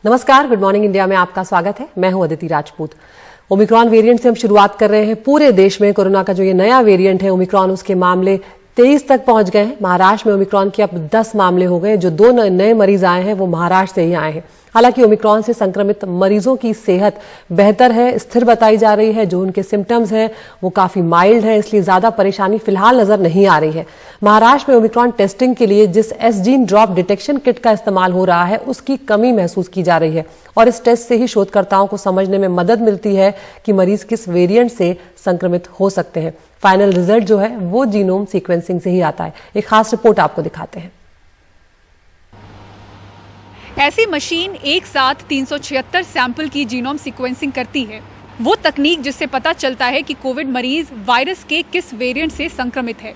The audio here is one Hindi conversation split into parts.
नमस्कार, गुड मॉर्निंग इंडिया में आपका स्वागत है। मैं हूं अदिति राजपूत। ओमिक्रॉन वेरिएंट से हम शुरुआत कर रहे हैं। पूरे देश में कोरोना का जो ये नया वेरिएंट है ओमिक्रॉन, उसके मामले 23 तक पहुंच गए हैं। महाराष्ट्र में ओमिक्रॉन के अब 10 मामले हो गए। जो 2 नए मरीज आए हैं वो महाराष्ट्र से ही आए हैं। हालांकि ओमिक्रॉन से संक्रमित मरीजों की सेहत बेहतर है, स्थिर बताई जा रही है। जो उनके सिम्टम्स हैं वो काफी माइल्ड है, इसलिए ज्यादा परेशानी फिलहाल नजर नहीं आ रही है। महाराष्ट्र में ओमिक्रॉन टेस्टिंग के लिए जिस एस-जीन ड्रॉप डिटेक्शन किट का इस्तेमाल हो रहा है उसकी कमी महसूस की जा रही है और इस टेस्ट से ही शोधकर्ताओं को समझने में मदद मिलती है कि मरीज किस वेरिएंट से संक्रमित हो सकते हैं। फाइनल रिजल्ट जो है वो जीनोम सीक्वेंसिंग से ही आता है। एक खास रिपोर्ट आपको दिखाते हैं। ऐसी मशीन एक साथ 376 सैंपल की जीनोम सीक्वेंसिंग करती है। वो तकनीक जिससे पता चलता है कि कोविड मरीज वायरस के किस वेरिएंट से संक्रमित है।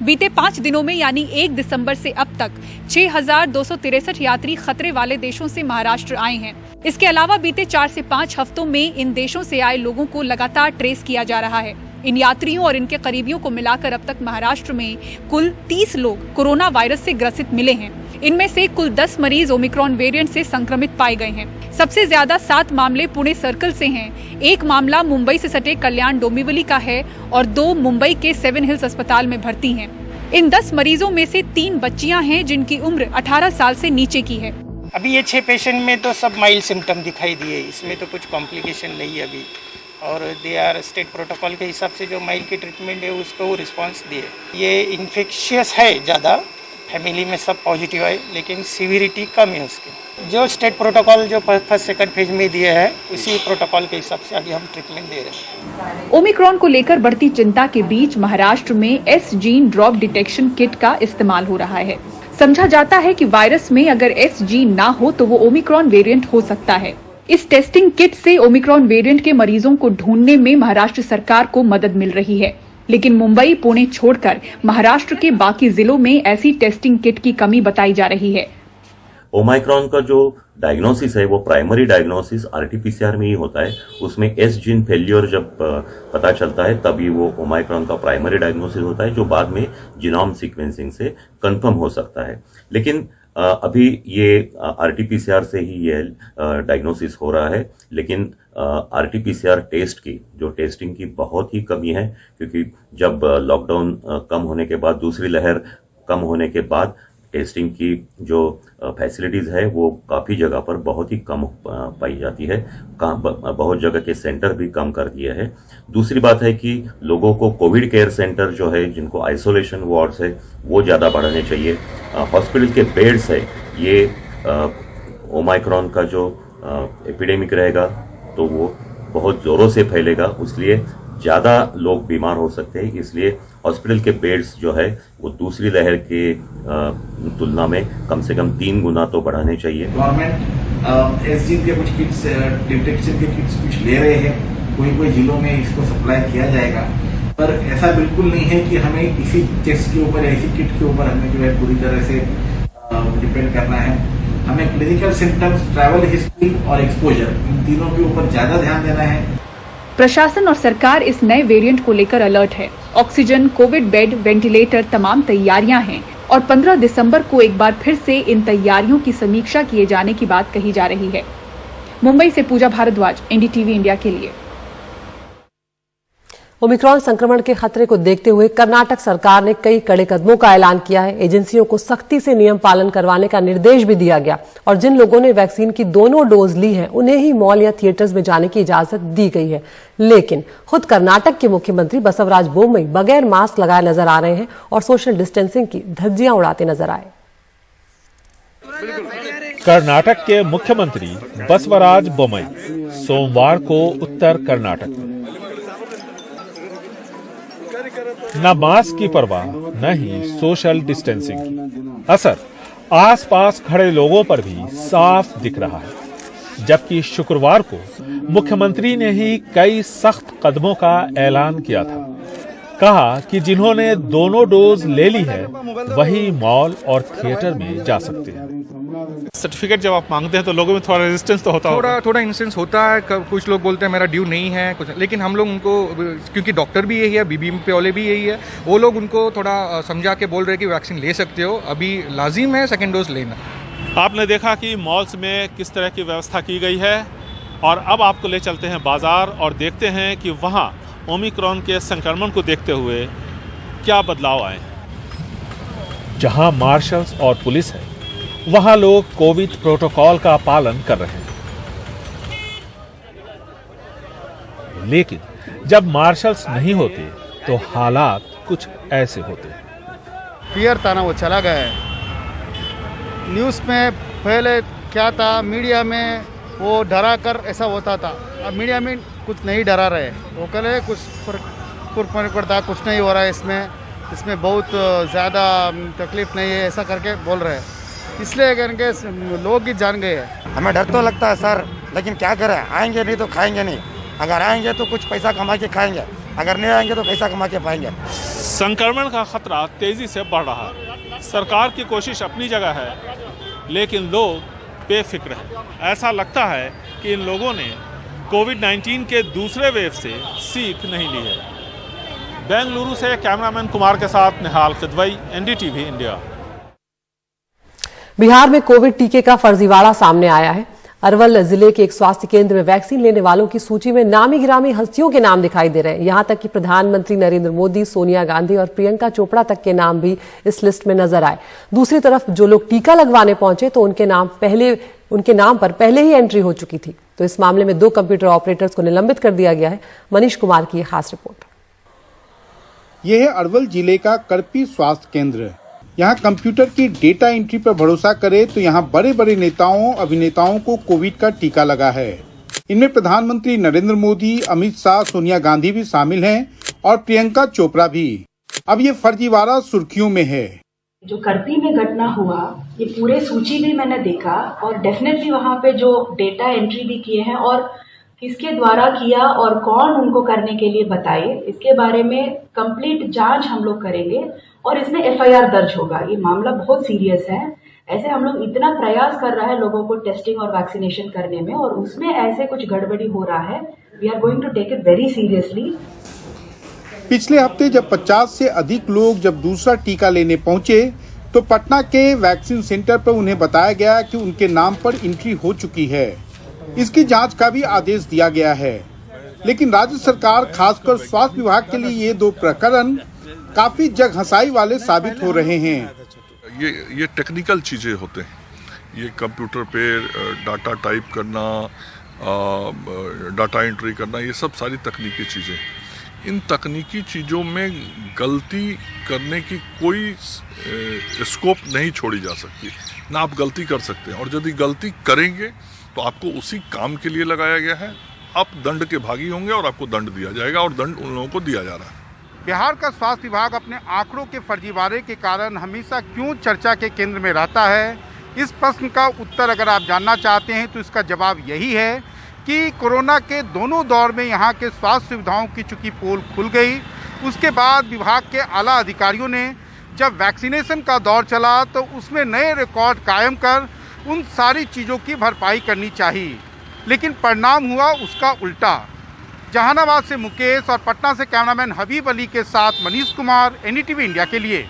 बीते 5 दिनों में यानी 1 दिसंबर से अब तक 6,263 यात्री खतरे वाले देशों से महाराष्ट्र आए हैं। इसके अलावा बीते 4 से 5 हफ्तों में इन देशों से आए लोगों को लगातार ट्रेस किया जा रहा है। इन यात्रियों और इनके करीबियों को मिलाकर अब तक महाराष्ट्र में कुल 30 लोग कोरोना वायरस से ग्रसित मिले हैं। इनमें से कुल 10 मरीज ओमिक्रॉन वेरिएंट से संक्रमित पाए गए हैं। सबसे ज्यादा 7 मामले पुणे सर्कल से हैं। 1 मामला मुंबई से सटे कल्याण डोंबिवली का है और 2 मुंबई के 7 हिल्स अस्पताल में भर्ती हैं। इन 10 मरीजों में से 3 बच्चियां हैं जिनकी उम्र 18 साल से नीचे की है। अभी ये 6 पेशेंट में तो सब माइल्ड सिम्टम दिखाई दिए, इसमें तो कुछ कॉम्प्लिकेशन नहीं है अभी। और दे आर स्टेट प्रोटोकॉल के हिसाब से जो माइल्ड की ट्रीटमेंट है उसको वो रिस्पांस दिए। ये इन्फेक्शियस है ज़्यादा, फैमिली में सब पॉजिटिव है लेकिन सीविरिटी कम है उसकी। जो स्टेट प्रोटोकॉल जो फर्स्ट सेकंड फेज में दिए है उसी प्रोटोकॉल के हिसाब से अभी हम ट्रीटमेंट दे रहे हैं। ओमिक्रॉन को लेकर बढ़ती चिंता के बीच महाराष्ट्र में एस-जीन ड्रॉप डिटेक्शन किट का इस्तेमाल हो रहा है। समझा जाता है कि वायरस में अगर एस-जीन ना हो तो वो ओमिक्रॉन वेरिएंट हो सकता है। इस टेस्टिंग किट से ओमिक्रॉन वेरिएंट के मरीजों को ढूंढने में महाराष्ट्र सरकार को मदद मिल रही है, लेकिन मुंबई, पुणे छोड़कर महाराष्ट्र के बाकी जिलों में ऐसी टेस्टिंग किट की कमी बताई जा रही है। ओमाइक्रॉन का जो डायग्नोसिस है वो प्राइमरी डायग्नोसिस आरटी-पीसीआर में ही होता है। उसमें एस-जीन फेल्योर जब पता चलता है तभी वो ओमाइक्रॉन का प्राइमरी डायग्नोसिस होता है, जो बाद में जीनोम सीक्वेंसिंग से कंफर्म हो सकता है। लेकिन अभी ये आरटी-पीसीआर से ही ये डायग्नोसिस हो रहा है, लेकिन आरटी-पीसीआर टेस्ट की जो टेस्टिंग की बहुत ही कमी है, क्योंकि जब लॉकडाउन कम होने के बाद, दूसरी लहर कम होने के बाद टेस्टिंग की जो फैसिलिटीज है वो काफी जगह पर बहुत ही कम पाई जाती है। बहुत जगह के सेंटर भी कम कर दिए हैं। दूसरी बात है कि लोगों को कोविड केयर सेंटर जो है, जिनको आइसोलेशन वार्ड्स है, वो ज्यादा बढ़ाने चाहिए। हॉस्पिटल के बेड्स है, ये ओमाइक्रॉन का जो एपिडेमिक रहेगा तो वो बहुत जोरों से फैलेगा, इसलिए ज्यादा लोग बीमार हो सकते हैं। इसलिए हॉस्पिटल के बेड्स जो है वो दूसरी लहर के तुलना में कम से कम 3 गुना तो बढ़ाने चाहिए। गवर्नमेंट एस-जीन के कुछ किट्स, डिटेक्शन के किट्स कुछ ले रहे हैं। कोई जिलों में इसको सप्लाई किया जाएगा, पर ऐसा बिल्कुल नहीं है कि हमें इसी टेस्ट के ऊपर, ऐसी किट के ऊपर हमें जो है पूरी तरह से डिपेंड करना है। हमें क्लिनिकल सिम्टम्स, ट्रैवल हिस्ट्री और एक्सपोजर, इन तीनों के ऊपर ज्यादा ध्यान देना है। प्रशासन और सरकार इस नए वेरिएंट को लेकर अलर्ट है। ऑक्सीजन, कोविड बेड, वेंटिलेटर, तमाम तैयारियां हैं और 15 दिसंबर को एक बार फिर से इन तैयारियों की समीक्षा किए जाने की बात कही जा रही है। मुंबई से पूजा भारद्वाज, एनडीटीवी इंडिया के लिए। ओमिक्रॉन संक्रमण के खतरे को देखते हुए कर्नाटक सरकार ने कई कड़े कदमों का ऐलान किया है। एजेंसियों को सख्ती से नियम पालन करवाने का निर्देश भी दिया गया और जिन लोगों ने वैक्सीन की दोनों डोज ली है उन्हें ही मॉल या थिएटर्स में जाने की इजाजत दी गई है। लेकिन खुद कर्नाटक के मुख्यमंत्री बसवराज बोम्मई बगैर मास्क लगाए नजर आ रहे हैं और सोशल डिस्टेंसिंग की धज्जियां उड़ाते नजर आए। कर्नाटक के मुख्यमंत्री बसवराज बोम्मई सोमवार को उत्तर कर्नाटक में न मास्क की परवाह न ही सोशल डिस्टेंसिंग की असर आसपास खड़े लोगों पर भी साफ दिख रहा है। जबकि शुक्रवार को मुख्यमंत्री ने ही कई सख्त कदमों का ऐलान किया था। कहा कि जिन्होंने दोनों डोज ले ली है वही मॉल और थिएटर में जा सकते हैं। सर्टिफिकेट जब आप मांगते हैं तो लोगों में थोड़ा रेजिस्टेंस तो होता है, थोड़ा इंस्टेंस होता है। कुछ लोग बोलते हैं मेरा ड्यू नहीं है कुछ, लेकिन हम लोग उनको, क्योंकि डॉक्टर भी यही है, बीबीएमपी वाले भी यही है, वो लोग उनको थोड़ा समझा के बोल रहे हैं कि वैक्सीन ले सकते हो, अभी लाजिम है सेकेंड डोज लेना। आपने देखा कि मॉल्स में किस तरह की व्यवस्था की गई है और अब आपको ले चलते हैं बाजार और देखते हैं कि वहाँ ओमिक्रॉन के संक्रमण को देखते हुए क्या बदलाव आए। जहां मार्शल्स और पुलिस है, वहां लोग कोविड प्रोटोकॉल का पालन कर रहे हैं। लेकिन जब मार्शल्स नहीं होते तो हालात कुछ ऐसे होते हैं। फियर था ना, वो चला गया है। न्यूज़ में पहले क्या था, मीडिया में वो डरा कर ऐसा होता था। अब मीडिया में कुछ नहीं डरा रहे, वो कह रहे कुछ फर्क पड़ता, कुछ नहीं हो रहा है इसमें बहुत ज़्यादा तकलीफ नहीं है, ऐसा करके बोल रहे हैं। इसलिए करके लोग ही जान गए हैं। हमें डर तो लगता है सर, लेकिन क्या करें, आएंगे नहीं तो खाएंगे नहीं। अगर आएंगे तो कुछ पैसा कमा के खाएंगे, अगर नहीं आएंगे तो पैसा कमा के पाएंगे। संक्रमण का खतरा तेजी से बढ़ रहा है। सरकार की कोशिश अपनी जगह है, लेकिन लोग बेफिक्र हैं। ऐसा लगता है कि इन लोगों ने कोविड-19 के दूसरे वेव से सीख नहीं ली है। बेंगलुरु से कैमरामैन कुमार के साथ निहाल किदवई, एनडीटीवी इंडिया। बिहार में कोविड टीके का फर्जीवाड़ा सामने आया है। अरवल जिले के एक स्वास्थ्य केंद्र में वैक्सीन लेने वालों की सूची में नामी गिरामी हस्तियों के नाम दिखाई दे रहे हैं। यहां तक कि प्रधानमंत्री नरेंद्र मोदी, सोनिया गांधी और प्रियंका चोपड़ा तक के नाम भी इस लिस्ट में नजर आए। दूसरी तरफ जो लोग टीका लगवाने पहुंचे तो उनके नाम पर पहले ही एंट्री हो चुकी थी। तो इस मामले में 2 कंप्यूटर ऑपरेटर्स को निलंबित कर दिया गया है। मनीष कुमार की खास रिपोर्ट। यह है अरवल जिले का करपी स्वास्थ्य केंद्र। यहाँ कंप्यूटर की डेटा एंट्री पर भरोसा करे तो यहाँ बड़े बड़े नेताओं अभिनेताओं को कोविड का टीका लगा है। इनमें प्रधानमंत्री नरेंद्र मोदी, अमित शाह, सोनिया गांधी भी शामिल हैं और प्रियंका चोपड़ा भी। अब ये फर्जीवाड़ा सुर्खियों में है। जो करपी में घटना हुआ, ये पूरे सूची भी मैंने देखा और डेफिनेटली वहाँ पे जो डेटा एंट्री भी किए हैं और किसके द्वारा किया और कौन उनको करने के लिए बताए, इसके बारे में कंप्लीट जांच हम लोग करेंगे और इसमें एफआईआर दर्ज होगा। ये मामला बहुत सीरियस है। ऐसे हम लोग इतना प्रयास कर रहा है लोगों को टेस्टिंग और वैक्सीनेशन करने में, और उसमें ऐसे कुछ गड़बड़ी हो रहा है। We are going to take it very seriously. पिछले हफ्ते जब 50 से अधिक लोग जब दूसरा टीका लेने पहुंचे तो पटना के वैक्सीन सेंटर पर उन्हें बताया गया कि उनके नाम पर एंट्री हो चुकी है। इसकी जांच का भी आदेश दिया गया है, लेकिन राज्य सरकार खासकर स्वास्थ्य विभाग के लिए ये 2 प्रकरण काफी जग हंसाई वाले साबित हो रहे हैं। ये टेक्निकल चीजें होते हैं, ये कंप्यूटर पे डाटा टाइप करना, डाटा एंट्री करना, ये सब सारी तकनीकी चीजें। इन तकनीकी चीज़ों में गलती करने की कोई स्कोप नहीं छोड़ी जा सकती, ना आप गलती कर सकते हैं। और यदि गलती करेंगे तो आपको उसी काम के लिए लगाया गया है, आप दंड के भागी होंगे और आपको दंड दिया जाएगा, और दंड उन लोगों को दिया जा रहा है। बिहार का स्वास्थ्य विभाग अपने आंकड़ों के फर्जीवाड़े के कारण हमेशा क्यों चर्चा के केंद्र में रहता है, इस प्रश्न का उत्तर अगर आप जानना चाहते हैं तो इसका जवाब यही है कि कोरोना के दोनों दौर में यहाँ के स्वास्थ्य सुविधाओं की चूंकि पोल खुल गई, उसके बाद विभाग के आला अधिकारियों ने जब वैक्सीनेशन का दौर चला तो उसमें नए रिकॉर्ड कायम कर उन सारी चीज़ों की भरपाई करनी चाहिए, लेकिन परिणाम हुआ उसका उल्टा। जहानाबाद से मुकेश और पटना से कैमरामैन हबीब अली के साथ मनीष कुमार, एनडीटीवी इंडिया के लिए।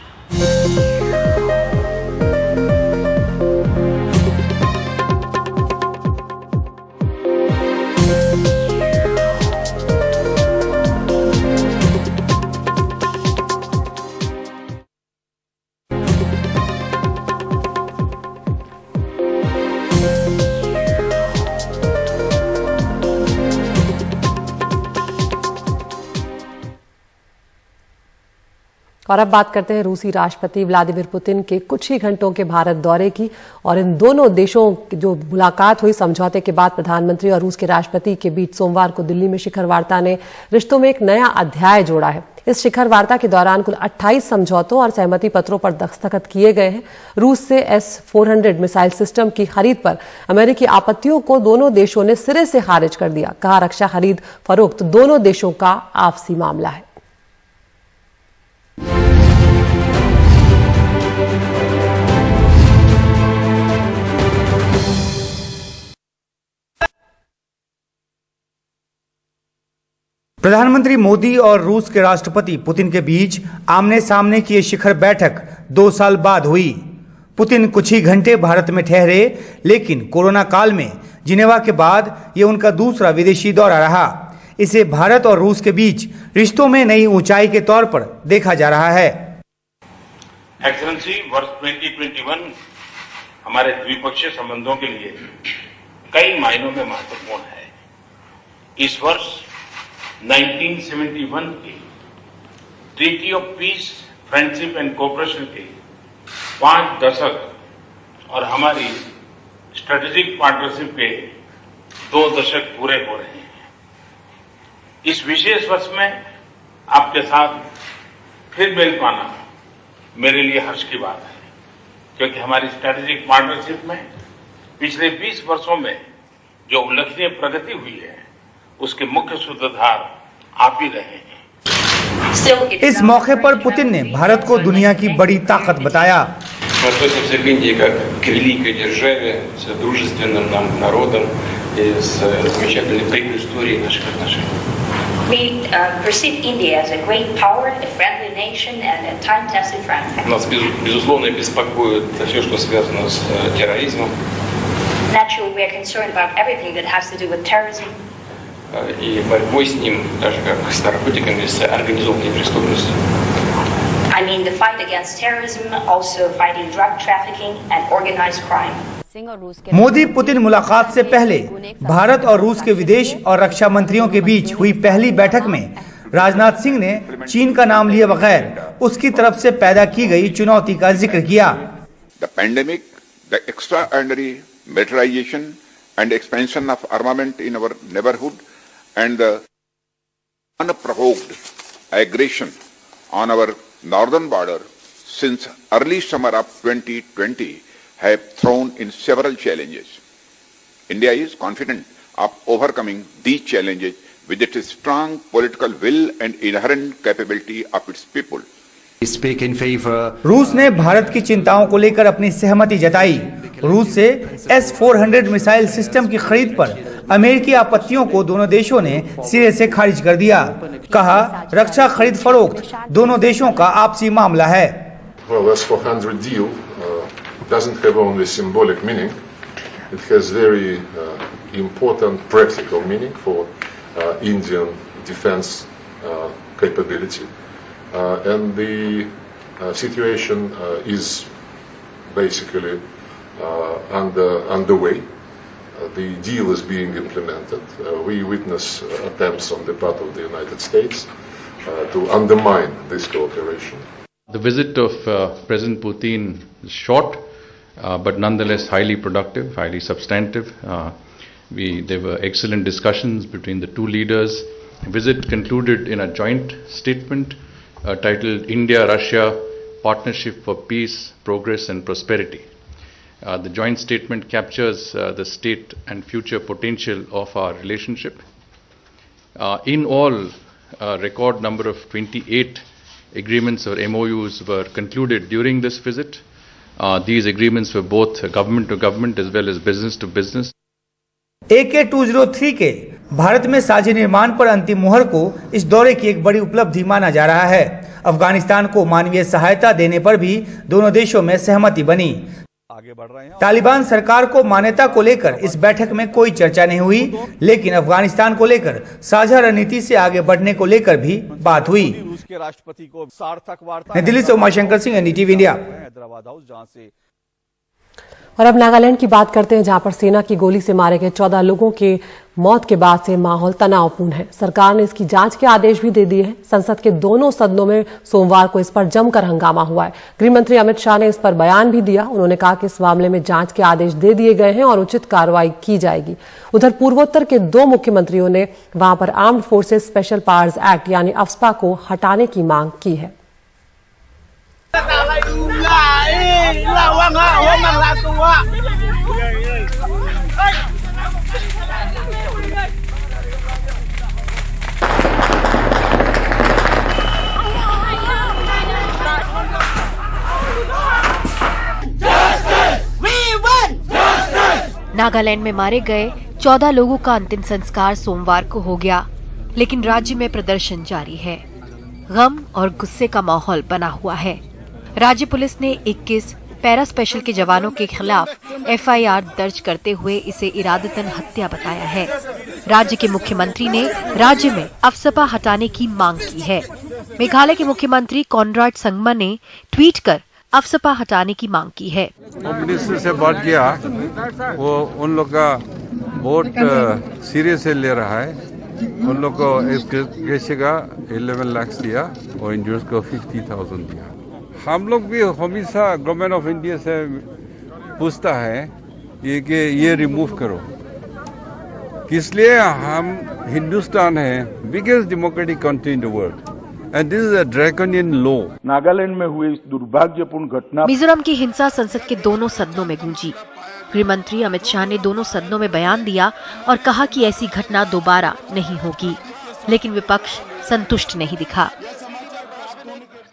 और अब बात करते हैं रूसी राष्ट्रपति व्लादिमीर पुतिन के कुछ ही घंटों के भारत दौरे की। और इन दोनों देशों की जो मुलाकात हुई, समझौते के बाद प्रधानमंत्री और रूस के राष्ट्रपति के बीच सोमवार को दिल्ली में शिखर वार्ता ने रिश्तों में एक नया अध्याय जोड़ा है। इस शिखर वार्ता के दौरान कुल 28 समझौतों और सहमति पत्रों पर दस्तखत किए गए हैं। रूस से S-400 मिसाइल सिस्टम की खरीद पर अमेरिकी आपत्तियों को दोनों देशों ने सिरे से खारिज कर दिया। कहा, रक्षा खरीद फरोख्त दोनों देशों का आपसी मामला है। प्रधानमंत्री मोदी और रूस के राष्ट्रपति पुतिन के बीच आमने सामने की ये शिखर बैठक 2 साल बाद हुई। पुतिन कुछ ही घंटे भारत में ठहरे, लेकिन कोरोना काल में जिनेवा के बाद ये उनका दूसरा विदेशी दौरा रहा। इसे भारत और रूस के बीच रिश्तों में नई ऊंचाई के तौर पर देखा जा रहा है। एक्सेलेंसी, वर्ष 2021 हमारे द्विपक्षीय संबंधों के लिए कई मायनों में महत्वपूर्ण है। इस वर्ष 1971 की treaty of peace, friendship and cooperation के 5 दशक और हमारी स्ट्रेटेजिक पार्टनरशिप के 2 दशक पूरे हो रहे हैं। इस विशेष वर्ष में आपके साथ फिर मिल पाना मेरे लिए हर्ष की बात है, क्योंकि हमारी स्ट्रेटेजिक पार्टनरशिप में पिछले 20 वर्षों में जो उल्लेखनीय प्रगति हुई है, उसके मुख्य सूत्रधार आप ही रहे हैं। इस मौके पर पुतिन ने भारत को दुनिया की बड़ी ताकत बताया। Мы относимся к Индии как к великой державе с дружественным нам народом и с замечательной предысторией наших отношений. We perceive India as a great power, a friendly nation, and a time-tested friend. Нас безусловно беспокоит все, что связано с терроризмом. Naturally, we are concerned about everything that has to do with terrorism. И борьбой с ним, даже как с наркотиками, с организованной преступностью. I mean the fight against terrorism, also fighting drug trafficking and organized crime. Modi Putin मुलाकात से पहले भारत और रूस के विदेश और रक्षा मंत्रियों के बीच हुई पहली बैठक में राजनाथ सिंह ने चीन का नाम लिए बगैर उसकी तरफ से पैदा की गई चुनौती का जिक्र किया। The pandemic, the extraordinary militarization and expansion of armament in our neighborhood, and the unprovoked aggression on our northern border since early summer of 2020 have thrown in several challenges. India is confident of overcoming these challenges with its strong political will and inherent capability of its people. रूस ने भारत की चिंताओं को लेकर अपनी सहमति जताई। रूस से S-400 मिसाइल सिस्टम की खरीद पर अमेरिकी आपत्तियों को दोनों देशों ने सिरे से खारिज कर दिया। कहा, रक्षा खरीद फरोख्त दोनों देशों का आपसी मामला है। Well, S-400 deal doesn't have only symbolic meaning; it has very important practical meaning for Indian defense capability. And the situation is basically underway. The deal is being implemented. We witness attempts on the part of the United States to undermine this cooperation. The visit of President Putin is short, but nonetheless highly productive, highly substantive. There were excellent discussions between the two leaders. The visit concluded in a joint statement titled India-Russia Partnership for Peace, Progress and Prosperity. The joint statement captures the state and future potential of our relationship. In all, a record number of 28 agreements or MOUs were concluded during this visit. These agreements were both government to government as well as business to business. AK-203 के भारत में साझे निर्माण पर अंतिम मुहर को इस दौरे की एक बड़ी उपलब्धि माना जा रहा है। अफगानिस्तान को मानवीय सहायता देने पर भी दोनों देशों में सहमति बनी। तालिबान सरकार को मान्यता को लेकर इस बैठक में कोई चर्चा नहीं हुई, लेकिन अफगानिस्तान को लेकर साझा रणनीति से आगे बढ़ने को लेकर भी बात हुई। नई दिल्ली से उमाशंकर सिंह, NDTV इंडिया। और अब नागालैंड की बात करते हैं, जहां पर सेना की गोली से मारे गए 14 लोगों के मौत के बाद से माहौल तनावपूर्ण है। सरकार ने इसकी जांच के आदेश भी दे दिए हैं। संसद के दोनों सदनों में सोमवार को इस पर जमकर हंगामा हुआ है। गृह मंत्री अमित शाह ने इस पर बयान भी दिया। उन्होंने कहा कि इस मामले में जांच के आदेश दे दिए गए हैं और उचित कार्रवाई की जाएगी। उधर पूर्वोत्तर के 2 मुख्यमंत्रियों ने वहां पर armed forces special powers act यानी अफ्स्पा को हटाने की मांग की है। नागालैंड में मारे गए 14 लोगों का अंतिम संस्कार सोमवार को हो गया, लेकिन राज्य में प्रदर्शन जारी है। गम और गुस्से का माहौल बना हुआ है। राज्य पुलिस ने 21 पैरा स्पेशल के जवानों के खिलाफ FIR दर्ज करते हुए इसे इरादतन हत्या बताया है। राज्य के मुख्यमंत्री ने राज्य में अफसपा हटाने की मांग की है। मेघालय के मुख्यमंत्री कॉनराड संगमा ने ट्वीट कर अफसपा हटाने की मांग की है। मिनिस्टर से बात किया, वो उन लोग का बहुत सीरियस से ले रहा है। उन लोग को एक केस का 11 लाख दिया और इंजर्स को 50,000 दिया। हम लोग भी हमेशा गवर्नमेंट ऑफ इंडिया से पूछता है ये कि ये रिमूव करो, इसलिए हम हिंदुस्तान है biggest democratic country in the world and this is a draconian law. Nagaland में हुई इस दुर्भाग्यपूर्ण घटना मिजोरम की हिंसा संसद के दोनों सदनों में गूंजी। गृह मंत्री अमित शाह ने दोनों सदनों में बयान दिया और कहा कि ऐसी घटना दोबारा नहीं होगी, लेकिन विपक्ष संतुष्ट नहीं दिखा।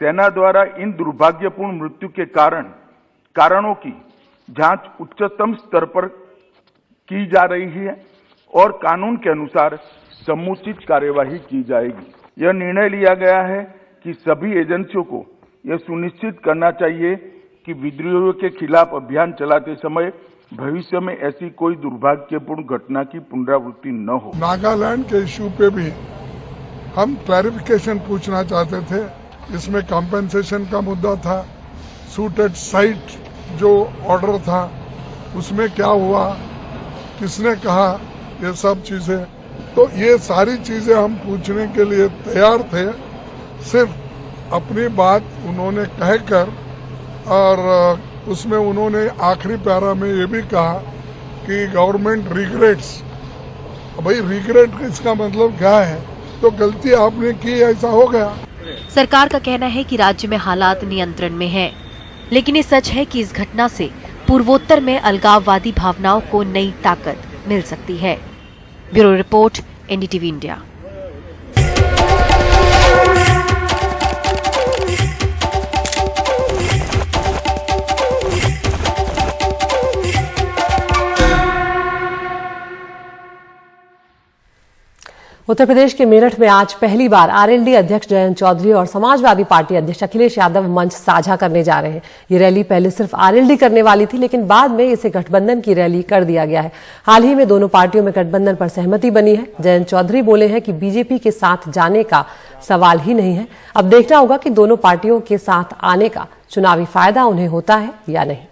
सेना द्वारा इन दुर्भाग्यपूर्ण मृत्यु के कारणों की जांच उच्चतम स्तर पर की जा रही है और कानून के अनुसार समुचित कार्यवाही की जाएगी। यह निर्णय लिया गया है कि सभी एजेंसियों को यह सुनिश्चित करना चाहिए कि विद्रोहियों के खिलाफ अभियान चलाते समय भविष्य में ऐसी कोई दुर्भाग्यपूर्ण घटना की पुनरावृत्ति न हो। नागालैंड के इश्यू पे भी हम क्लैरिफिकेशन पूछना चाहते थे। इसमें कंपेंसेशन का मुद्दा था, सूटेड साइट जो ऑर्डर था उसमें क्या हुआ, किसने कहा, ये सब चीजें, तो ये सारी चीजें हम पूछने के लिए तैयार थे। सिर्फ अपनी बात उन्होंने कहकर, और उसमें उन्होंने आखिरी पैरा में ये भी कहा कि गवर्नमेंट रिग्रेट्स। भाई रिग्रेट इसका मतलब क्या है? तो गलती आपने की, ऐसा हो गया। सरकार का कहना है कि राज्य में हालात नियंत्रण में हैं, लेकिन ये सच है कि इस घटना से पूर्वोत्तर में अलगाववादी भावनाओं को नई ताकत मिल सकती है। Bureau report, NDTV India. Uttar Pradesh के मेरठ में आज पहली बार आरएलडी अध्यक्ष जयंत चौधरी और समाजवादी पार्टी अध्यक्ष अखिलेश यादव मंच साझा करने जा रहे हैं। ये रैली पहले सिर्फ आरएलडी करने वाली थी, लेकिन बाद में इसे गठबंधन की रैली कर दिया गया है। हाल ही में दोनों पार्टियों में गठबंधन पर सहमति बनी है। जयंत चौधरी बोले हैं कि बीजेपी के साथ जाने का सवाल ही नहीं है। अब देखना होगा कि दोनों पार्टियों के साथ आने का चुनावी फायदा उन्हें होता है या नहीं।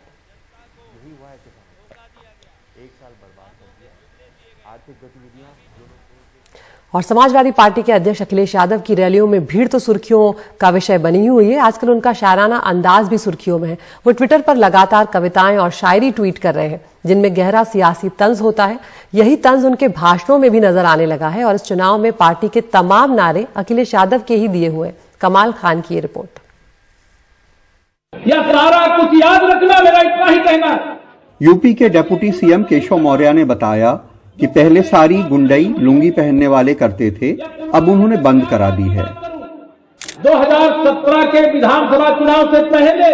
और समाजवादी पार्टी के अध्यक्ष अखिलेश यादव की रैलियों में भीड़ तो सुर्खियों का विषय बनी हुई है। आजकल उनका शायराना अंदाज भी सुर्खियों में है। वो ट्विटर पर लगातार कविताएं और शायरी ट्वीट कर रहे हैं, जिनमें गहरा सियासी तंज होता है। यही तंज उनके भाषणों में भी नजर आने लगा है और इस चुनाव में पार्टी के तमाम नारे अखिलेश यादव के ही दिए हुए। कमाल खान की ये रिपोर्ट। यह सारा कुछ याद रखना, मेरा इतना ही कहना। यूपी के डिप्टी सीएम केशव मौर्य ने बताया कि पहले सारी गुंडई लुंगी पहनने वाले करते थे, अब उन्होंने बंद करा दी है। 2017 के विधानसभा चुनाव से पहले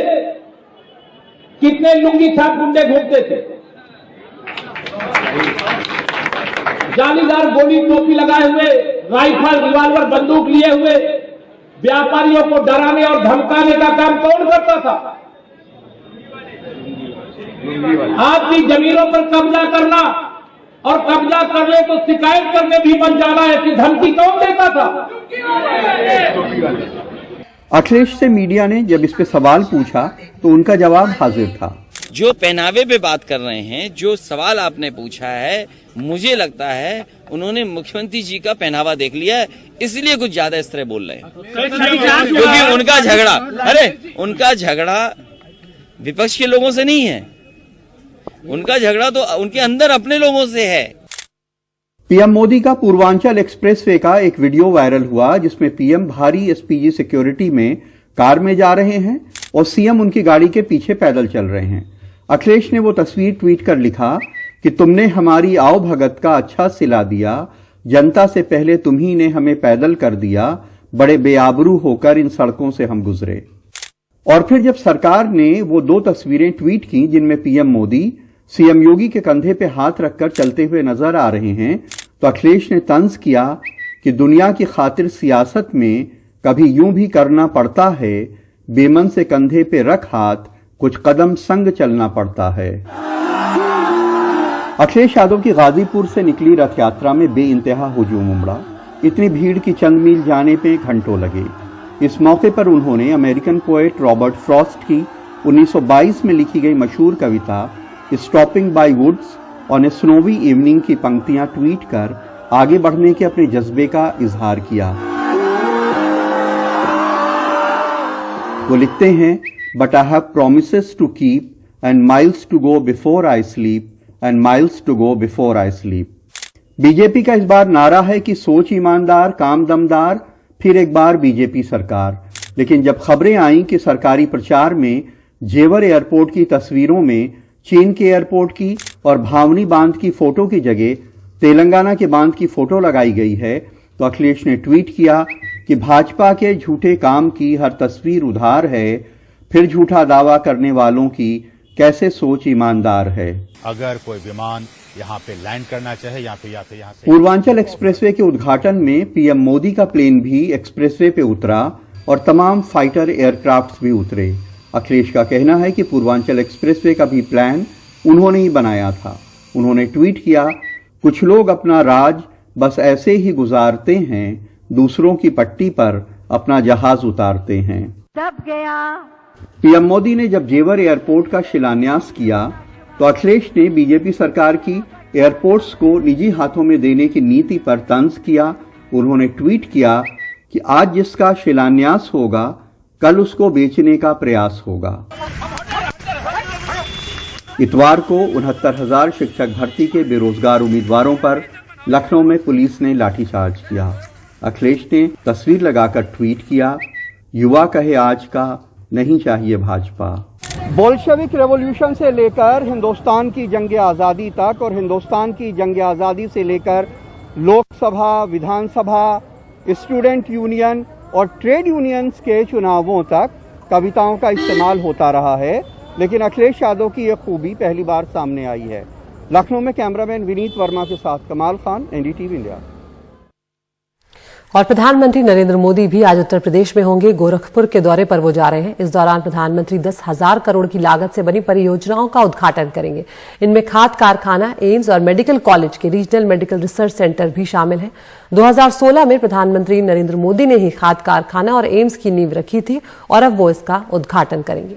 कितने लुंगी छाप गुंडे घूमते थे, जालीदार गोली टोपी लगाए हुए, राइफल रिवाल्वर बंदूक लिए हुए व्यापारियों को डराने और धमकाने का काम कौन करता था? आपकी जमीनों पर कब्जा करना और कब्जा करने तो शिकायत करने भी बन जाना, ऐसी धमकी कौन देता था? अखिलेश से मीडिया ने जब इस पे सवाल पूछा तो उनका जवाब हाजिर था। जो पहनावे पे बात कर रहे हैं, जो सवाल आपने पूछा है, मुझे लगता है उन्होंने मुख्यमंत्री जी का पहनावा देख लिया है, इसलिए कुछ ज्यादा इस तरह बोल रहे हैं। क्योंकि उनका झगड़ा विपक्ष के लोगों से नहीं है, उनका झगड़ा तो उनके अंदर अपने लोगों से है। पीएम मोदी का पूर्वांचल एक्सप्रेसवे का एक वीडियो वायरल हुआ, जिसमें पीएम भारी एसपीजी सिक्योरिटी में कार में जा रहे हैं और सीएम उनकी गाड़ी के पीछे पैदल चल रहे हैं। अखिलेश ने वो तस्वीर ट्वीट कर लिखा कि तुमने हमारी आओ भगत का अच्छा सिला दिया, जनता से पहले तुम्ही ने हमें पैदल कर दिया, बड़े बेआबरू होकर इन सड़कों से हम गुजरे। और फिर जब सरकार ने वो दो तस्वीरें ट्वीट की जिनमें पीएम मोदी सीएम योगी के कंधे पे हाथ रखकर चलते हुए नजर आ रहे हैं, तो अखिलेश ने तंज किया कि दुनिया की खातिर सियासत में कभी यूं भी करना पड़ता है, बेमन से कंधे पे रख हाथ कुछ कदम संग चलना पड़ता है। अखिलेश यादव की गाजीपुर से निकली रथ यात्रा में बेइंतहा हुजूम उमड़ा। इतनी भीड़ की चंद मील जाने पे घंटों लगे। इस मौके पर उन्होंने अमेरिकन पोएट रॉबर्ट फ्रॉस्ट की 1922 में लिखी गई मशहूर कविता stopping by woods on a snowy evening की पंक्तियां ट्वीट कर आगे बढ़ने के अपने जज्बे का इजहार किया। वो लिखते हैं, but I have promises to keep and miles to go before I sleep and miles to go before I sleep. BJP का इस बार नारा है कि सोच ईमानदार, काम दमदार, फिर एक बार बीजेपी सरकार। लेकिन जब खबरें आईं कि सरकारी प्रचार में जेवर एयरपोर्ट की तस्वीरों में चीन के एयरपोर्ट की और भावनी बांध की फोटो की जगह तेलंगाना के बांध की फोटो लगाई गई है, तो अखिलेश ने ट्वीट किया कि भाजपा के झूठे काम की हर तस्वीर उधार है, फिर झूठा दावा करने वालों की कैसे सोच ईमानदार है। अगर कोई विमान यहाँ पे लैंड करना चाहे या फिर यहाँ से पूर्वांचल एक्सप्रेसवे के उद्घाटन में पीएम मोदी का प्लेन भी एक्सप्रेसवे पे उतरा और तमाम फाइटर एयरक्राफ्ट्स भी उतरे। अखिलेश का कहना है कि पूर्वांचल एक्सप्रेसवे का भी प्लान उन्होंने ही बनाया था। उन्होंने ट्वीट किया, कुछ लोग अपना राज बस ऐसे ही गुजारते हैं, दूसरों की पट्टी पर अपना जहाज उतारते हैं। सब गया। पीएम मोदी ने जब जेवर एयरपोर्ट का शिलान्यास किया तो अखिलेश ने बीजेपी सरकार की एयरपोर्ट्स को निजी हाथों में देने की नीति पर तंज किया। उन्होंने ट्वीट किया कि आज जिसका शिलान्यास होगा कल उसको बेचने का प्रयास होगा। इतवार को 69,000 शिक्षक भर्ती के बेरोजगार उम्मीदवारों पर लखनऊ में पुलिस ने लाठीचार्ज किया। अखिलेश ने तस्वीर लगाकर ट्वीट किया, युवा कहे आज का नहीं चाहिए भाजपा। बोल्शेविक रेवोल्यूशन से लेकर हिंदुस्तान की जंग आज़ादी तक और हिंदुस्तान की जंग आज़ादी से लेकर लोकसभा, विधानसभा, स्टूडेंट यूनियन और ट्रेड यूनियंस के चुनावों तक कविताओं का इस्तेमाल होता रहा है, लेकिन अखिलेश यादव की यह खूबी पहली बार सामने आई है। लखनऊ में कैमरामैन विनीत वर्मा के साथ कमाल खान, एनडीटीवी इंडिया। और प्रधानमंत्री नरेंद्र मोदी भी आज उत्तर प्रदेश में होंगे। गोरखपुर के दौरे पर वो जा रहे हैं। इस दौरान प्रधानमंत्री 10,000 करोड़ की लागत से बनी परियोजनाओं का उद्घाटन करेंगे। इनमें खाद कारखाना, एम्स और मेडिकल कॉलेज के रीजनल मेडिकल रिसर्च सेंटर भी शामिल हैं। 2016 में प्रधानमंत्री नरेंद्र मोदी ने ही खाद कारखाना और एम्स की नींव रखी थी और अब वो इसका उद्घाटन करेंगे।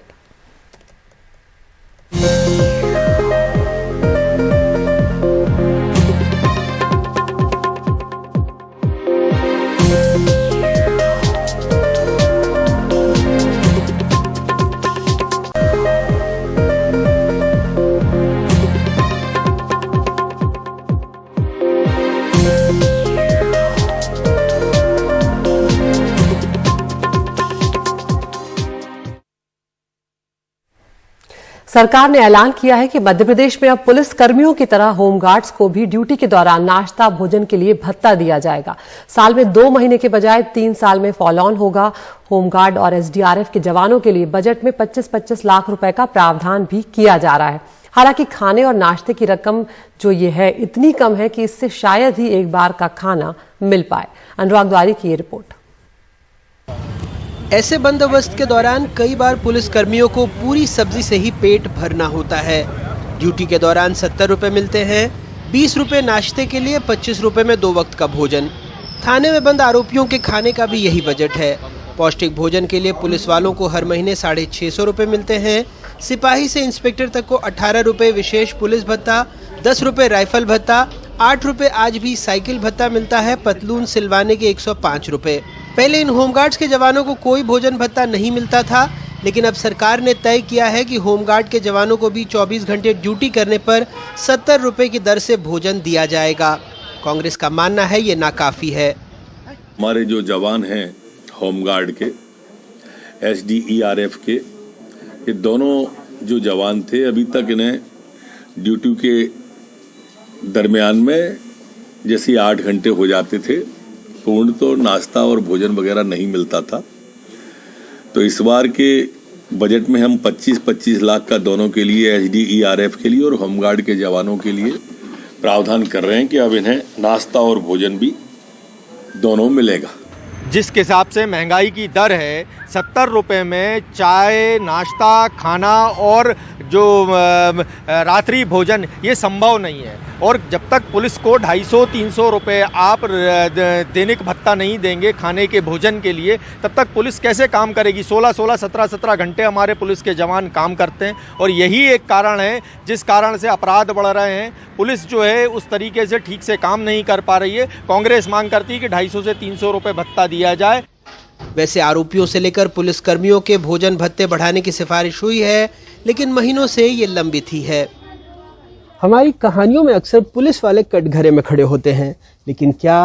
सरकार ने ऐलान किया है कि मध्य प्रदेश में अब पुलिस कर्मियों की तरह होमगार्ड्स को भी ड्यूटी के दौरान नाश्ता भोजन के लिए भत्ता दिया जाएगा। साल में 2 महीने के बजाय 3 साल में फॉल ऑन होगा। होमगार्ड और एसडीआरएफ के जवानों के लिए बजट में 25-25 लाख रुपए का प्रावधान भी किया जा रहा है। हालांकि खाने और नाश्ते की रकम जो ये है इतनी कम है कि इससे शायद ही एक बार का खाना मिल पाए। अनुराग द्वारी की ये रिपोर्ट। ऐसे बंदोबस्त के दौरान कई बार पुलिस कर्मियों को पूरी सब्जी से ही पेट भरना होता है। ड्यूटी के दौरान 70 रुपए मिलते हैं, 20 रुपए नाश्ते के लिए, 25 रुपए में 2 वक्त का भोजन। थाने में बंद आरोपियों के खाने का भी यही बजट है। पौष्टिक भोजन के लिए पुलिस वालों को हर महीने 650 रुपए मिलते हैं। सिपाही से इंस्पेक्टर तक को 18 रुपए विशेष पुलिस भत्ता, 10 रुपए राइफल भत्ता, 8 रुपए आज भी साइकिल भत्ता मिलता है। पतलून सिलवाने के 105 रुपए। पहले इन होमगार्ड्स के जवानों को कोई भोजन भत्ता नहीं मिलता था, लेकिन अब सरकार ने तय किया है कि होमगार्ड के जवानों को भी 24 घंटे ड्यूटी करने पर 70 रुपए की दर से भोजन दिया जाएगा। कांग्रेस का मानना है ये नाकाफी है। हमारे जो जवान हैं होमगार्ड के, एसडीआरएफ के, ये दोनों जो जवान थे अभी तक इन्हें ड्यूटी के दरमियान में जैसे 8 घंटे हो जाते थे पूर्ण, तो नाश्ता और भोजन वगैरह नहीं मिलता था। तो इस बार के बजट में हम 25-25 लाख का दोनों के लिए, एसडीआरएफ के लिए और होमगार्ड के जवानों के लिए प्रावधान कर रहे हैं कि अब इन्हें नाश्ता और भोजन भी दोनों मिलेगा। जिस हिसाब से महंगाई की दर है, 70 रुपये में चाय, नाश्ता, खाना और जो रात्रि भोजन ये संभव नहीं है। और जब तक पुलिस को 250-300 रुपये आप दैनिक भत्ता नहीं देंगे खाने के भोजन के लिए, तब तक पुलिस कैसे काम करेगी? 16-16, 17-17 घंटे हमारे पुलिस के जवान काम करते हैं और यही एक कारण है जिस कारण से अपराध बढ़ रहे हैं। पुलिस जो है उस तरीके से ठीक से काम नहीं कर पा रही है। कांग्रेस मांग करती है कि 250 से 300 रुपये भत्ता दिया जाए। वैसे आरोपियों से लेकर पुलिस कर्मियों के भोजन भत्ते बढ़ाने की सिफारिश हुई है, लेकिन महीनों से ये लंबित ही है। हमारी कहानियों में अक्सर पुलिस वाले कटघरे में खड़े होते हैं, लेकिन क्या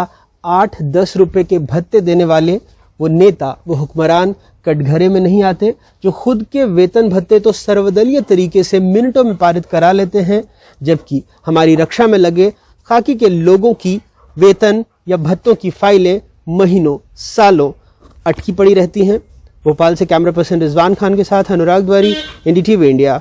8-10 रुपए के भत्ते देने वाले वो नेता, वो हुक्मरान कटघरे में नहीं आते, जो खुद के वेतन भत्ते तो सर्वदलीय तरीके से मिनटों में पारित करा लेते हैं, जबकि हमारी रक्षा में लगे खाकी के लोगों की वेतन या भत्तों की फाइलें महीनों सालों अटकी पड़ी रहती हैं। भोपाल से कैमरा पर्सन रिजवान खान के साथ अनुराग द्वारी, एनडीटीवी इंडिया।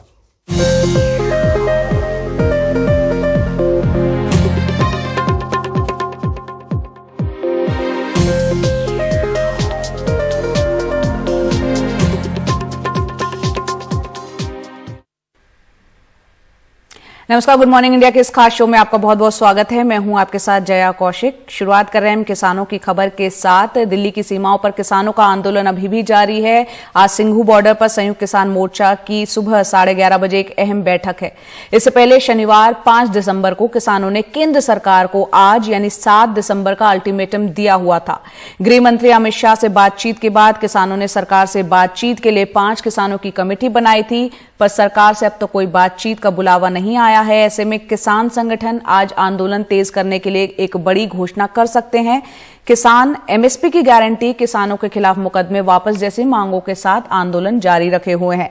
नमस्कार, गुड मॉर्निंग इंडिया के इस खास शो में आपका बहुत बहुत स्वागत है। मैं हूं आपके साथ जया कौशिक। शुरुआत कर रहे हैं हम किसानों की खबर के साथ। दिल्ली की सीमाओं पर किसानों का आंदोलन अभी भी जारी है। आज सिंघू बॉर्डर पर संयुक्त किसान मोर्चा की सुबह 11:30 बजे एक अहम बैठक है। इससे पहले शनिवार 5 दिसंबर को किसानों ने केंद्र सरकार को आज यानी 7 दिसंबर का अल्टीमेटम दिया हुआ था। गृह मंत्री अमित शाह से बातचीत के बाद किसानों ने सरकार से बातचीत के लिए 5 किसानों की कमेटी बनाई थी, पर सरकार से अब तक कोई बातचीत का बुलावा नहीं आया है। ऐसे में किसान संगठन आज आंदोलन तेज करने के लिए एक बड़ी घोषणा कर सकते हैं। किसान एमएसपी की गारंटी, किसानों के खिलाफ मुकदमे वापस जैसी मांगों के साथ आंदोलन जारी रखे हुए हैं।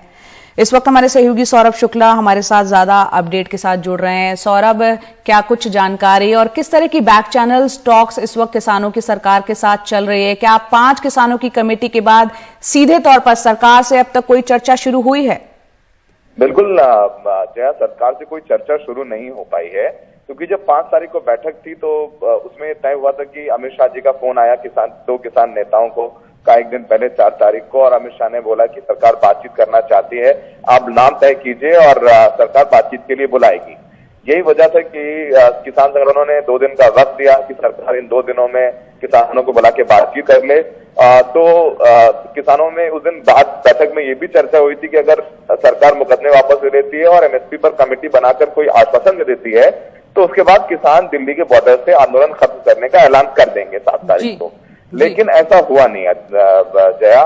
इस वक्त हमारे सहयोगी सौरभ शुक्ला हमारे साथ ज्यादा अपडेट के साथ जुड़ रहे हैं। सौरभ, क्या कुछ जानकारी और किस तरह की बैक चैनल टॉक्स इस वक्त किसानों की सरकार के साथ चल रही है? क्या 5 किसानों की कमेटी के बाद सीधे तौर पर सरकार से अब तक कोई चर्चा शुरू हुई है? बिल्कुल जया, सरकार से कोई चर्चा शुरू नहीं हो पाई है, क्योंकि जब 5 तारीख को बैठक थी तो उसमें तय हुआ था कि अमित शाह जी का फोन आया 2 किसान नेताओं को का एक दिन पहले 4 तारीख को, और अमित शाह ने बोला कि सरकार बातचीत करना चाहती है, आप नाम तय कीजिए और सरकार बातचीत के लिए बुलाएगी। यही वजह था कि किसान संगठनों ने 2 दिन का वक्त दिया कि सरकार इन 2 दिनों में किसानों को बुला के बातचीत कर ले। तो किसानों में उस दिन बैठक में ये भी चर्चा हुई थी कि अगर सरकार मुकदमे वापस ले लेती है और एमएसपी पर कमेटी बनाकर कोई आश्वासन देती है तो उसके बाद किसान दिल्ली के बॉर्डर से आंदोलन खत्म करने का ऐलान कर देंगे 7 तारीख को। लेकिन ऐसा हुआ नहीं जया।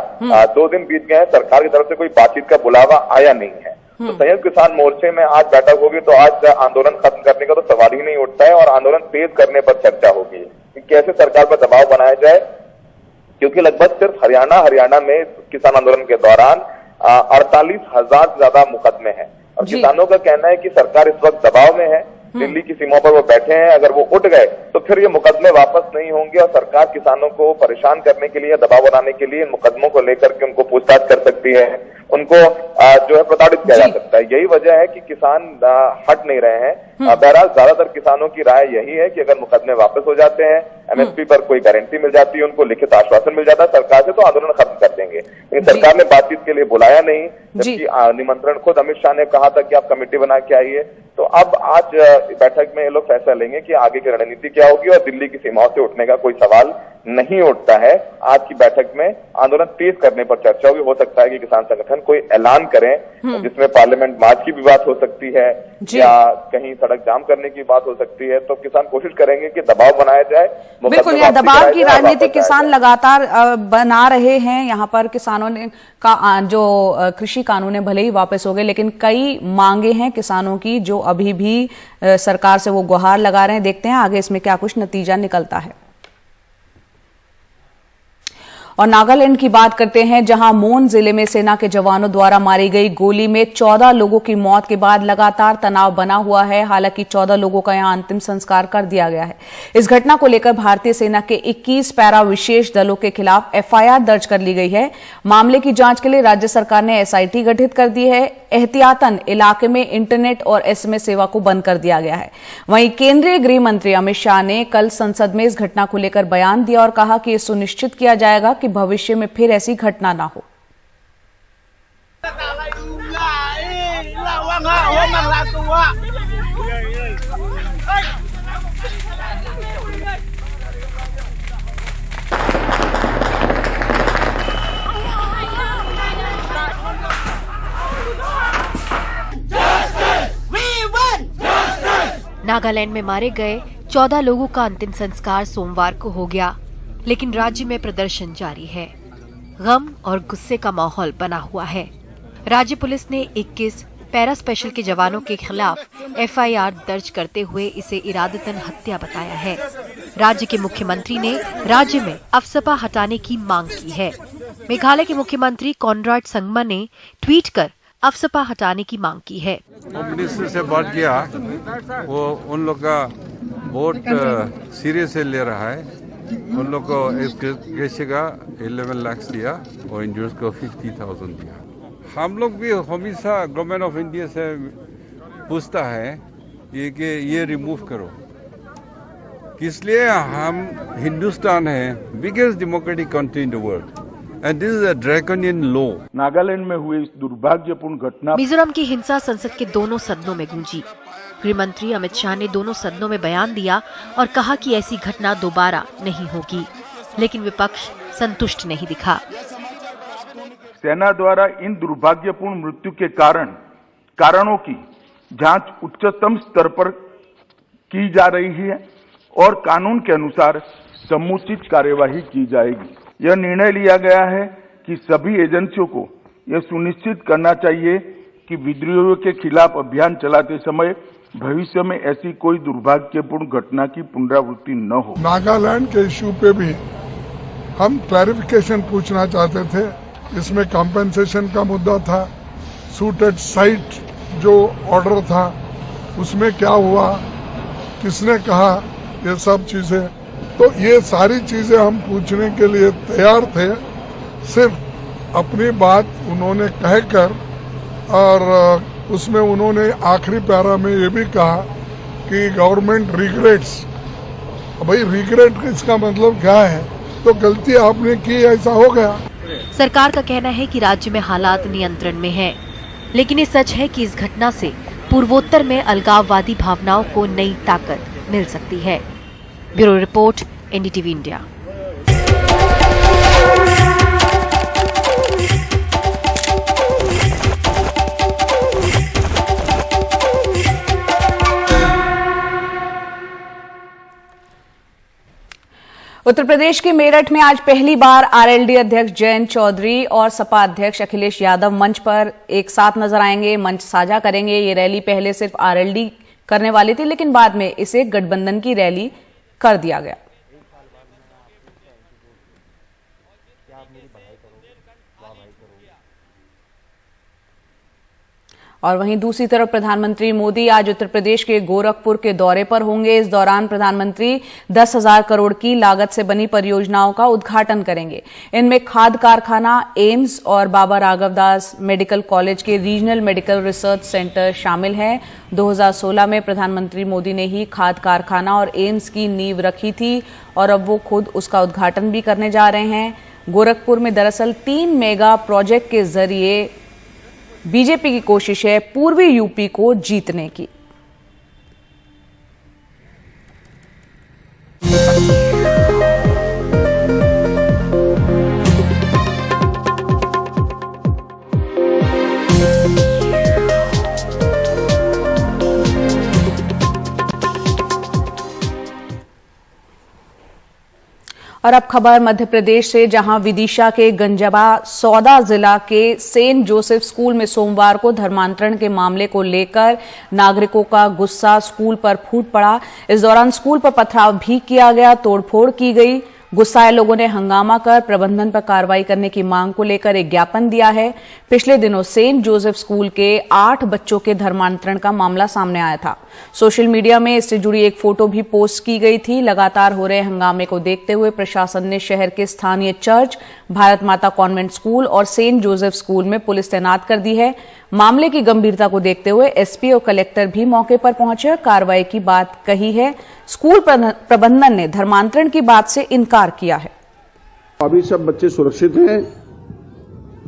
2 दिन बीत गए हैं, सरकार की तरफ से कोई बातचीत का बुलावा आया नहीं है। तो संयुक्त किसान मोर्चे में आज बैठक होगी तो आज आंदोलन खत्म करने का तो सवाल ही नहीं उठता है और आंदोलन तेज करने पर चर्चा होगी कि कैसे सरकार पर दबाव बनाया जाए, क्योंकि लगभग सिर्फ हरियाणा में किसान आंदोलन के दौरान 48,000 से ज्यादा मुकदमे हैं और किसानों का कहना है कि सरकार इस वक्त दबाव में है, दिल्ली की सीमाओं पर वो बैठे हैं, अगर वो उठ गए तो फिर ये मुकदमे वापस नहीं होंगे और सरकार किसानों को परेशान करने के लिए, दबाव बनाने के लिए इन मुकदमों को लेकर के उनको पूछताछ कर सकती है, उनको जो है प्रताड़ित किया जा सकता है। यही वजह है कि किसान हट नहीं रहे हैं। बहरहाल ज्यादातर किसानों की राय यही है कि अगर मुकदमे वापस हो जाते हैं, एमएसपी पर कोई गारंटी मिल जाती है, उनको लिखित आश्वासन मिल जाता है सरकार से, तो आंदोलन खत्म कर देंगे। लेकिन सरकार ने बातचीत के लिए बुलाया नहीं, जबकि निमंत्रण खुद अमित शाह ने कहा था कि आप कमेटी बना के आइए। तो अब आज बैठक में ये लोग फैसला लेंगे कि आगे की रणनीति क्या होगी और दिल्ली की सीमाओं से उठने का कोई सवाल नहीं उठता है। आज की बैठक में आंदोलन तेज करने पर चर्चा होगी। हो सकता है कि किसान संगठन कोई ऐलान करें जिसमें पार्लियामेंट मार्च की भी बात हो सकती है या कहीं सड़क जाम करने की बात हो सकती है। तो किसान कोशिश करेंगे कि दबाव बनाया जाए। बिल्कुल, यह दबाव की राजनीति किसान लगातार बना रहे हैं। यहाँ पर किसानों ने का जो कृषि कानून है भले ही वापस हो गए, लेकिन कई मांगे हैं किसानों की जो अभी भी सरकार से वो गुहार लगा रहे हैं। देखते हैं आगे इसमें क्या कुछ नतीजा निकलता है। और नागालैंड की बात करते हैं, जहां मोन जिले में सेना के जवानों द्वारा मारी गई गोली में 14 लोगों की मौत के बाद लगातार तनाव बना हुआ है। हालांकि 14 लोगों का यहां अंतिम संस्कार कर दिया गया है। इस घटना को लेकर भारतीय सेना के 21 पैरा विशेष दलों के खिलाफ एफआईआर दर्ज कर ली गई है। मामले की जांच के लिए राज्य सरकार ने एसआईटी गठित कर दी है। एहतियातन इलाके में इंटरनेट और एसएमएस सेवा को बंद कर दिया गया है। वहीं केंद्रीय गृह मंत्री अमित शाह ने कल संसद में इस घटना को लेकर बयान दिया और कहा कि यह सुनिश्चित किया जाएगा कि भविष्य में फिर ऐसी घटना ना हो। नागालैंड में मारे गए 14 लोगों का अंतिम संस्कार सोमवार को हो गया, लेकिन राज्य में प्रदर्शन जारी है। गम और गुस्से का माहौल बना हुआ है। राज्य पुलिस ने 21 पैरा स्पेशल के जवानों के खिलाफ एफआईआर दर्ज करते हुए इसे इरादतन हत्या बताया है। राज्य के मुख्यमंत्री ने राज्य में अफसपा हटाने की मांग की है। मेघालय के मुख्यमंत्री कॉनराड संगमा ने ट्वीट कर अफसपा हटाने की मांग की है। मिनिस्टर से बात किया, वो उन लोग का बहुत सीरियस से ले रहा है। उन लोग को इस केस का 11 लाख दिया और इंजर्स को 50,000 दिया। हम लोग भी हमेशा गवर्नमेंट ऑफ इंडिया से पूछता है ये कि ये रिमूव करो, इसलिए हम हिंदुस्तान है biggest democratic country in the world and this is a draconian law. Nagaland में हुई इस दुर्भाग्यपूर्ण घटना मिजोरम की हिंसा संसद के दोनों सदनों में गूंजी। गृह मंत्री अमित शाह ने दोनों सदनों में बयान दिया और कहा कि ऐसी घटना दोबारा नहीं होगी, लेकिन विपक्ष संतुष्ट नहीं दिखा। सेना द्वारा इन दुर्भाग्यपूर्ण मृत्यु के कारणों की जांच उच्चतम स्तर पर की जा रही है और कानून के अनुसार समुचित कार्यवाही की जाएगी। यह निर्णय लिया गया है कि सभी एजेंसियों को यह सुनिश्चित करना चाहिए कि विद्रोहियों के खिलाफ अभियान चलाते समय भविष्य में ऐसी कोई दुर्भाग्यपूर्ण घटना की पुनरावृत्ति न हो। नागालैंड के इश्यू पे भी हम क्लैरिफिकेशन पूछना चाहते थे। इसमें कॉम्पेंसेशन का मुद्दा था, शूटेड साइट जो ऑर्डर था उसमें क्या हुआ, किसने कहा, ये सब चीजें, तो ये सारी चीजें हम पूछने के लिए तैयार थे। सिर्फ अपनी बात उन्होंने कहकर, और उसमें उन्होंने आखिरी पैरा में ये भी कहा कि गवर्नमेंट रिग्रेट्स। भाई रिग्रेट इसका मतलब क्या है? तो गलती आपने की, ऐसा हो गया। सरकार का कहना है कि राज्य में हालात नियंत्रण में हैं, लेकिन ये सच है कि इस घटना से पूर्वोत्तर में अलगाववादी भावनाओं को नई ताकत मिल सकती है। Bureau report, NDTV India. Uttar Pradesh के मेरठ में आज पहली बार आरएलडी अध्यक्ष जयंत चौधरी और सपा अध्यक्ष अखिलेश यादव मंच पर एक साथ नजर आएंगे, मंच साझा करेंगे। ये रैली पहले सिर्फ आरएलडी करने वाली थी, लेकिन बाद में इसे गठबंधन की रैली कर दिया गया। और वहीं दूसरी तरफ प्रधानमंत्री मोदी आज उत्तर प्रदेश के गोरखपुर के दौरे पर होंगे। इस दौरान प्रधानमंत्री 10,000 करोड़ की लागत से बनी परियोजनाओं का उद्घाटन करेंगे। इनमें खाद कारखाना, एम्स और बाबा राघवदास मेडिकल कॉलेज के रीजनल मेडिकल रिसर्च सेंटर शामिल हैं। 2016 में प्रधानमंत्री मोदी ने ही खाद कारखाना और एम्स की नींव रखी थी और अब वो खुद उसका उद्घाटन भी करने जा रहे हैं। गोरखपुर में दरअसल 3 मेगा प्रोजेक्ट के जरिए बीजेपी की कोशिश है पूर्वी यूपी को जीतने की। और अब खबर मध्य प्रदेश से, जहां विदिशा के गंजबा सौदा जिला के सेंट जोसेफ स्कूल में सोमवार को धर्मांतरण के मामले को लेकर नागरिकों का गुस्सा स्कूल पर फूट पड़ा। इस दौरान स्कूल पर पथराव भी किया गया, तोड़फोड़ की गई। गुस्साए लोगों ने हंगामा कर प्रबंधन पर कार्रवाई करने की मांग को लेकर एक ज्ञापन दिया है। पिछले दिनों सेंट जोसेफ स्कूल के 8 बच्चों के धर्मांतरण का मामला सामने आया था। सोशल मीडिया में इससे जुड़ी एक फोटो भी पोस्ट की गई थी। लगातार हो रहे हंगामे को देखते हुए प्रशासन ने शहर के स्थानीय चर्च, भारत माता कॉन्वेंट स्कूल और सेंट जोसेफ स्कूल में पुलिस तैनात कर दी है। मामले की गंभीरता को देखते हुए एसपी और कलेक्टर भी मौके पर पहुंचे और कार्रवाई की बात कही है। स्कूल प्रबंधन ने धर्मांतरण की बात से इनकार किया है। अभी सब बच्चे सुरक्षित हैं।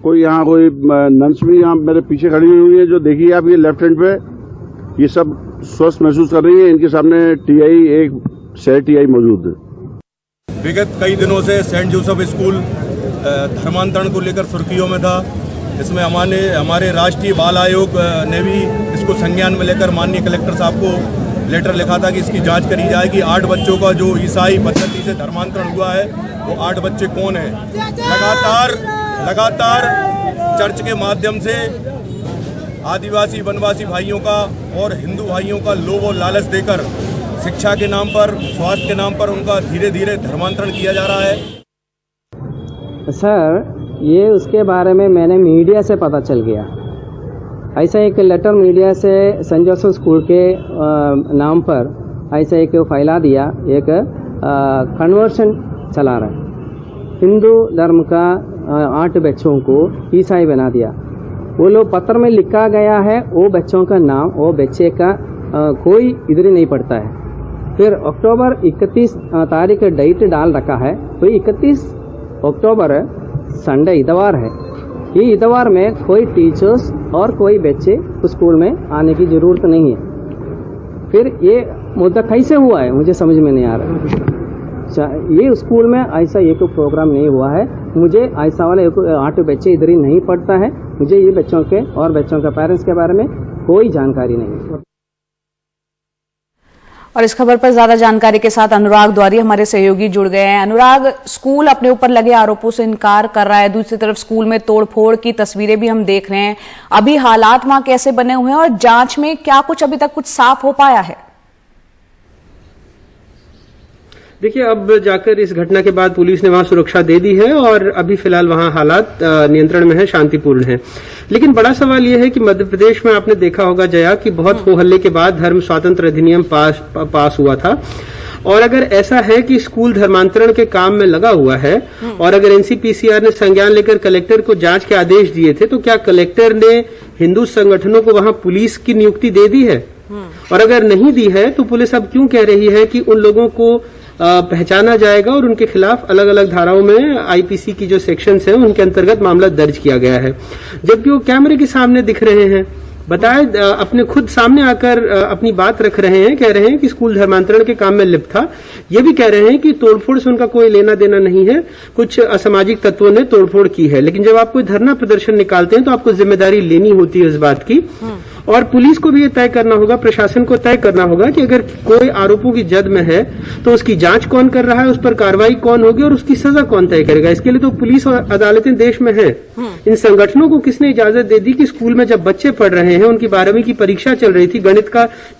कोई नंस भी यहाँ मेरे पीछे खड़ी हुई है, जो देखिए आप ये लेफ्ट हैंड पे, ये सब स्वस्थ महसूस कर रही है। इनके सामने एक शहर टीआई मौजूद है। विगत कई दिनों से सेंट जोसेफ स्कूल धर्मांतरण को लेकर सुर्खियों में था। इसमें हमारे राष्ट्रीय बाल आयोग ने भी इसको संज्ञान में लेकर माननीय कलेक्टर साहब को लेटर लिखा था कि इसकी जांच करी जाए कि 8 बच्चों का जो ईसाई पद्धति से धर्मांतरण हुआ है वो 8 बच्चे कौन हैं। लगातार चर्च के माध्यम से आदिवासी वनवासी भाइयों का और हिंदू भाइयों का लोभ और लालच देकर शिक्षा के नाम पर, स्वास्थ्य के नाम पर उनका धीरे धीरे धर्मांतरण किया जा रहा है। सर, ये उसके बारे में मैंने मीडिया से पता चल गया। ऐसा एक लेटर मीडिया से सेंट जोसेफ स्कूल के नाम पर ऐसा एक फैला दिया, एक कन्वर्शन चला रहा है। हिंदू धर्म का 8 बच्चों को ईसाई बना दिया। वो लोग पत्र में लिखा गया है, वो बच्चों का नाम, वो बच्चे का कोई इधर नहीं पड़ता है। फिर अक्टूबर 31 तारीख डेट डाल रखा है, तो 31 अक्टूबर संडे इतवार है। ये इतवार में कोई टीचर्स और कोई बच्चे स्कूल में आने की जरूरत नहीं है। फिर ये मुद्दा कैसे हुआ है मुझे समझ में नहीं आ रहा। ये स्कूल में ऐसा एक प्रोग्राम नहीं हुआ है। मुझे ऐसा वाले 8 बच्चे इधर ही नहीं पढ़ता है। मुझे ये बच्चों के और बच्चों के पेरेंट्स के बारे में कोई जानकारी नहीं है। और इस खबर पर ज्यादा जानकारी के साथ अनुराग द्वारी हमारे सहयोगी जुड़ गए हैं। अनुराग, स्कूल अपने ऊपर लगे आरोपों से इनकार कर रहा है, दूसरी तरफ स्कूल में तोड़फोड़ की तस्वीरें भी हम देख रहे हैं। अभी हालात वहां कैसे बने हुए हैं और जांच में क्या कुछ अभी तक कुछ साफ हो पाया है? देखिए, अब जाकर इस घटना के बाद पुलिस ने वहां सुरक्षा दे दी है और अभी फिलहाल वहां हालात नियंत्रण में है, शांतिपूर्ण है। लेकिन बड़ा सवाल यह है कि मध्य प्रदेश में आपने देखा होगा जया कि बहुत हो हल्ले के बाद धर्म स्वातंत्र अधिनियम पास हुआ था। और अगर ऐसा है कि स्कूल धर्मांतरण के काम में लगा हुआ है और अगर एनसीपीसीआर ने संज्ञान लेकर कलेक्टर को जांच के आदेश दिए थे, तो क्या कलेक्टर ने हिंदू संगठनों को वहां पुलिस की नियुक्ति दे दी है? और अगर नहीं दी है तो पुलिस अब क्यों कह रही है कि उन लोगों को पहचाना जाएगा और उनके खिलाफ अलग अलग धाराओं में आईपीसी की जो सेक्शंस हैं उनके अंतर्गत मामला दर्ज किया गया है, जबकि वो कैमरे के सामने दिख रहे हैं, बताए अपने खुद सामने आकर अपनी बात रख रहे हैं, कह रहे हैं कि स्कूल धर्मांतरण के काम में लिप्त था। ये भी कह रहे हैं कि तोड़फोड़ से उनका कोई लेना देना नहीं है, कुछ असामाजिक तत्वों ने तोड़फोड़ की है। लेकिन जब आप कोई धरना प्रदर्शन निकालते हैं तो आपको जिम्मेदारी लेनी होती है इस बात की, और पुलिस को भी ये तय करना होगा, प्रशासन को तय करना होगा कि अगर कोई आरोपों की जद में है तो उसकी जांच कौन कर रहा है, उस पर कार्रवाई कौन होगी और उसकी सजा कौन तय करेगा। इसके लिए तो पुलिस और अदालतें देश में हैं। इन संगठनों को किसने इजाजत दे दी कि स्कूल में जब बच्चे पढ़ रहे हैं, उनकी 12वीं की परीक्षा चल रही थी, गणित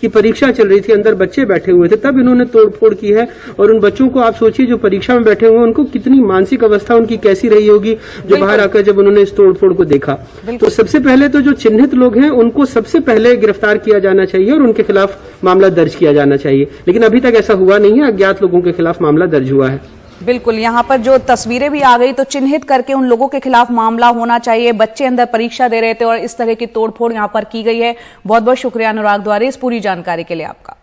की परीक्षा चल रही थी, अंदर बच्चे बैठे हुए थे, तब इन्होंने तोड़फोड़ की है। और उन बच्चों को आप सोचिए जो परीक्षा में बैठे हुए हैं उनको कितनी मानसिक अवस्था उनकी कैसी रही होगी जो बाहर आकर जब उन्होंने इस तोड़फोड़ को देखा। तो सबसे पहले तो जो चिन्हित लोग हैं उनको सबसे पहले गिरफ्तार किया जाना चाहिए और उनके खिलाफ मामला दर्ज किया जाना चाहिए। लेकिन अभी तक ऐसा हुआ नहीं है, अज्ञात लोगों के खिलाफ मामला दर्ज हुआ है। बिल्कुल, यहाँ पर जो तस्वीरें भी आ गई तो चिन्हित करके उन लोगों के खिलाफ मामला होना चाहिए। बच्चे अंदर परीक्षा दे रहे थे और इस तरह की तोड़फोड़ यहाँ पर की गई है। बहुत बहुत शुक्रिया अनुराग द्वारी इस पूरी जानकारी के लिए आपका।